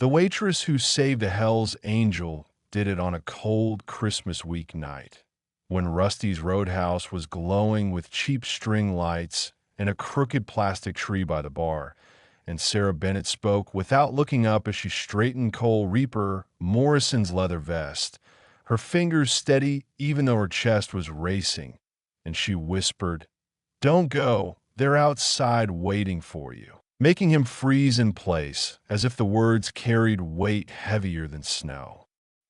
The waitress who saved a Hell's Angel did it on a cold Christmas week night, when Rusty's Roadhouse was glowing with cheap string lights and a crooked plastic tree by the bar, and Sarah Bennett spoke without looking up as she straightened Cole Reaper Morrison's leather vest, her fingers steady even though her chest was racing, and she whispered, "Don't go, they're outside waiting for you," making him freeze in place as if the words carried weight heavier than snow.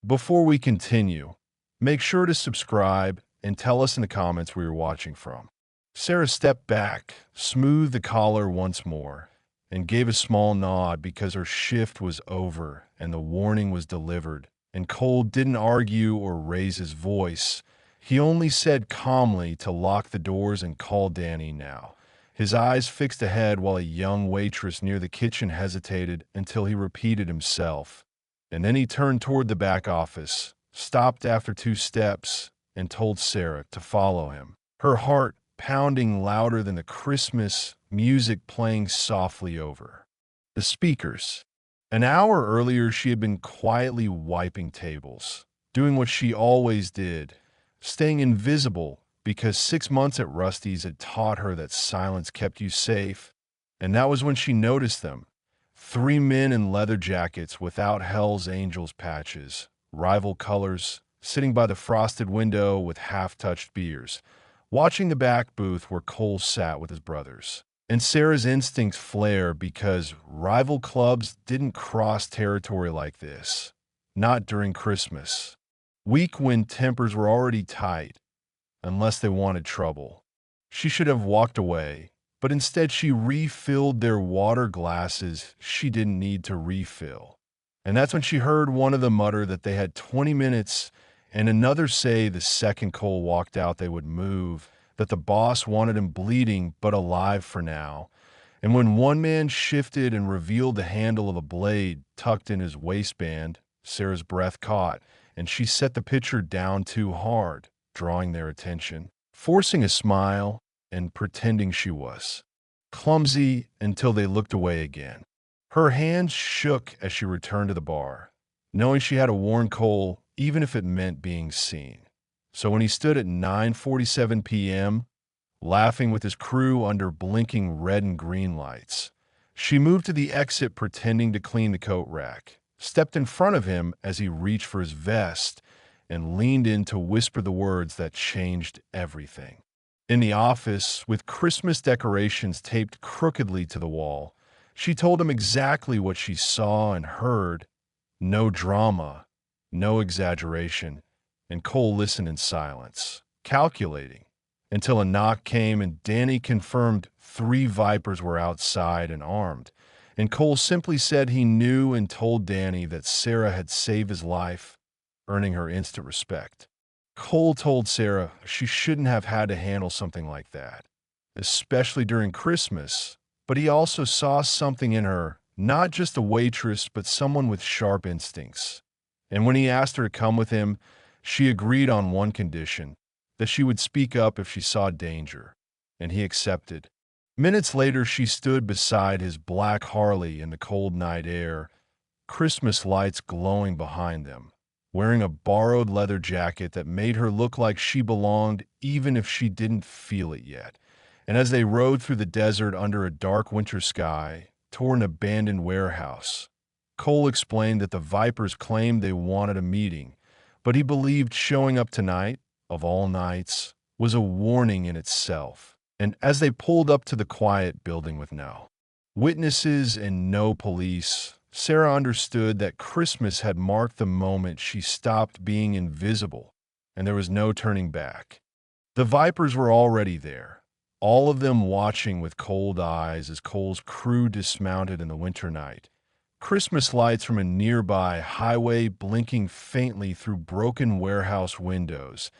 Before we continue, make sure to subscribe and tell us in the comments where you're watching from. Sarah stepped back, smoothed the collar once more, and gave a small nod because her shift was over and the warning was delivered, and Cole didn't argue or raise his voice. He only said calmly to lock the doors and call Danny now. His eyes fixed ahead while a young waitress near the kitchen hesitated until he repeated himself. And then he turned toward the back office, stopped after 2 steps, and told Sarah to follow him, her heart pounding louder than the Christmas music playing softly over the speakers. An hour earlier, she had been quietly wiping tables, doing what she always did, staying invisible because 6 months at Rusty's had taught her that silence kept you safe. And that was when she noticed them. 3 men in leather jackets without Hell's Angels patches, rival colors, sitting by the frosted window with half-touched beers, watching the back booth where Cole sat with his brothers. And Sarah's instincts flared because rival clubs didn't cross territory like this. Not during Christmas. Week when tempers were already tight, unless they wanted trouble. She should have walked away, but instead she refilled their water glasses she didn't need to refill. And that's when she heard one of them mutter that they had 20 minutes and another say the second Cole walked out they would move, that the boss wanted him bleeding but alive for now. And when one man shifted and revealed the handle of a blade tucked in his waistband, Sarah's breath caught, and she set the picture down too hard, drawing their attention, forcing a smile and pretending she was clumsy until they looked away again. Her hands shook as she returned to the bar, knowing she had to warn Cole even if it meant being seen. So when he stood at 9:47 p.m., laughing with his crew under blinking red and green lights, she moved to the exit pretending to clean the coat rack, stepped in front of him as he reached for his vest, and leaned in to whisper the words that changed everything. In the office, with Christmas decorations taped crookedly to the wall, she told him exactly what she saw and heard. No drama, no exaggeration, and Cole listened in silence, calculating, until a knock came and Danny confirmed 3 Vipers were outside and armed, and Cole simply said he knew and told Danny that Sarah had saved his life, earning her instant respect. Cole told Sarah she shouldn't have had to handle something like that, especially during Christmas, but he also saw something in her, not just a waitress, but someone with sharp instincts. And when he asked her to come with him, she agreed on one condition, that she would speak up if she saw danger, and he accepted. Minutes later, she stood beside his black Harley in the cold night air, Christmas lights glowing behind them, wearing a borrowed leather jacket that made her look like she belonged even if she didn't feel it yet. And as they rode through the desert under a dark winter sky toward an abandoned warehouse, Cole explained that the Vipers claimed they wanted a meeting, but he believed showing up tonight, of all nights, was a warning in itself. And as they pulled up to the quiet building with no witnesses and no police, Sarah understood that Christmas had marked the moment she stopped being invisible, and there was no turning back. The Vipers were already there, all of them watching with cold eyes as Cole's crew dismounted in the winter night. Christmas lights from a nearby highway blinking faintly through broken warehouse windows,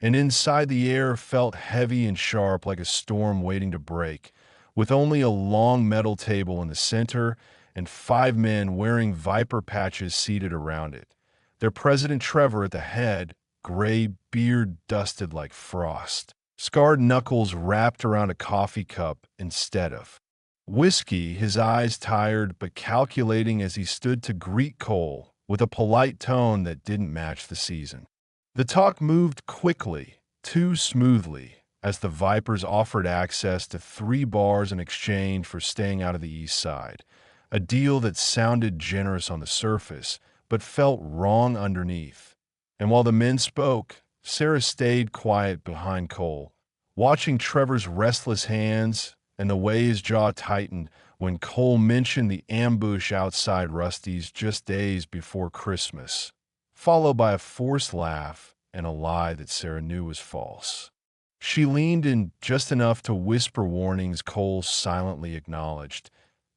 and inside the air felt heavy and sharp like a storm waiting to break, with only a long metal table in the center and 5 men wearing Viper patches seated around it, their President Trevor at the head, gray beard dusted like frost, scarred knuckles wrapped around a coffee cup instead of whiskey, his eyes tired but calculating as he stood to greet Cole with a polite tone that didn't match the season. The talk moved quickly, too smoothly, as the Vipers offered access to 3 bars in exchange for staying out of the East Side, a deal that sounded generous on the surface, but felt wrong underneath. And while the men spoke, Sarah stayed quiet behind Cole, watching Trevor's restless hands and the way his jaw tightened when Cole mentioned the ambush outside Rusty's just days before Christmas, followed by a forced laugh and a lie that Sarah knew was false. She leaned in just enough to whisper warnings Cole silently acknowledged,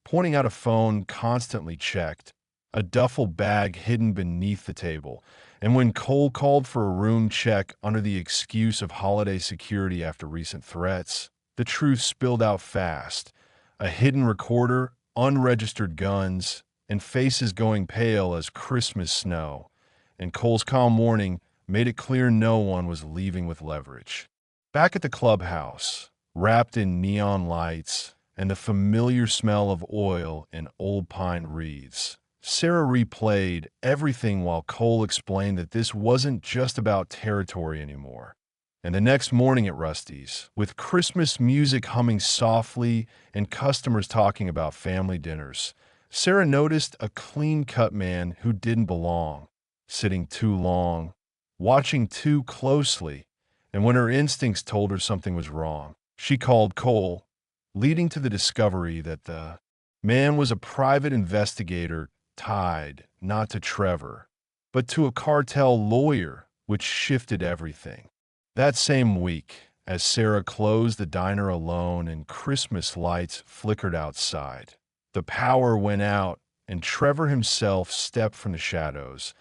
pointing out a phone constantly checked, a duffel bag hidden beneath the table, and when Cole called for a room check under the excuse of holiday security after recent threats, the truth spilled out fast. A hidden recorder, unregistered guns, and faces going pale as Christmas snow. And Cole's calm warning made it clear no one was leaving with leverage. Back at the clubhouse, wrapped in neon lights and the familiar smell of oil and old pine wreaths, Sarah replayed everything while Cole explained that this wasn't just about territory anymore. And the next morning at Rusty's, with Christmas music humming softly and customers talking about family dinners, Sarah noticed a clean-cut man who didn't belong, sitting too long, watching too closely, and when her instincts told her something was wrong, she called Cole, leading to the discovery that the man was a private investigator tied not to Trevor, but to a cartel lawyer, which shifted everything. That same week, as Sarah closed the diner alone and Christmas lights flickered outside, the power went out and Trevor himself stepped from the shadows,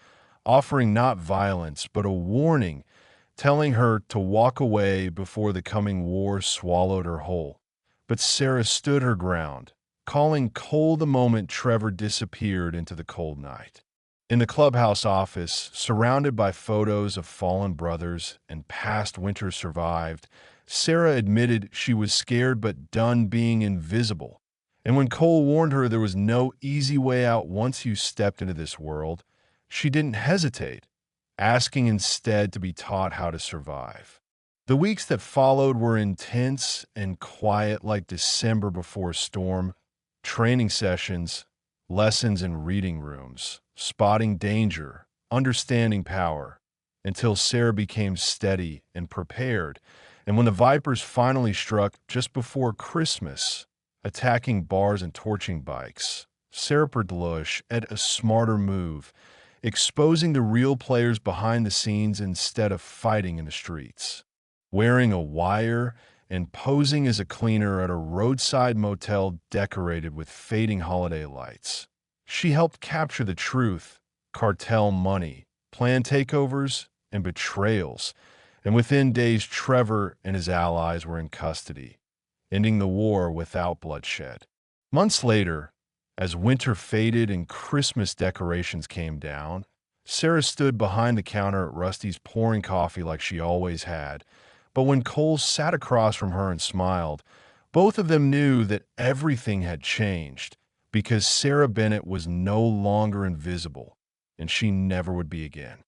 offering not violence but a warning, telling her to walk away before the coming war swallowed her whole. But Sarah stood her ground, calling Cole the moment Trevor disappeared into the cold night. In the clubhouse office, surrounded by photos of fallen brothers and past winters survived, Sarah admitted she was scared but done being invisible. And when Cole warned her there was no easy way out once you stepped into this world, she didn't hesitate, asking instead to be taught how to survive. The weeks that followed were intense and quiet like December before a storm. Training sessions, lessons in reading rooms, spotting danger, understanding power, until Sarah became steady and prepared. And when the Vipers finally struck just before Christmas, attacking bars and torching bikes, Sarah Perdlush at a smarter move, exposing the real players behind the scenes instead of fighting in the streets. Wearing a wire and posing as a cleaner at a roadside motel decorated with fading holiday lights, she helped capture the truth, cartel money, planned takeovers, and betrayals, and within days Trevor and his allies were in custody, ending the war without bloodshed. Months later, as winter faded and Christmas decorations came down, Sarah stood behind the counter at Rusty's pouring coffee like she always had, but when Cole sat across from her and smiled, both of them knew that everything had changed because Sarah Bennett was no longer invisible, and she never would be again.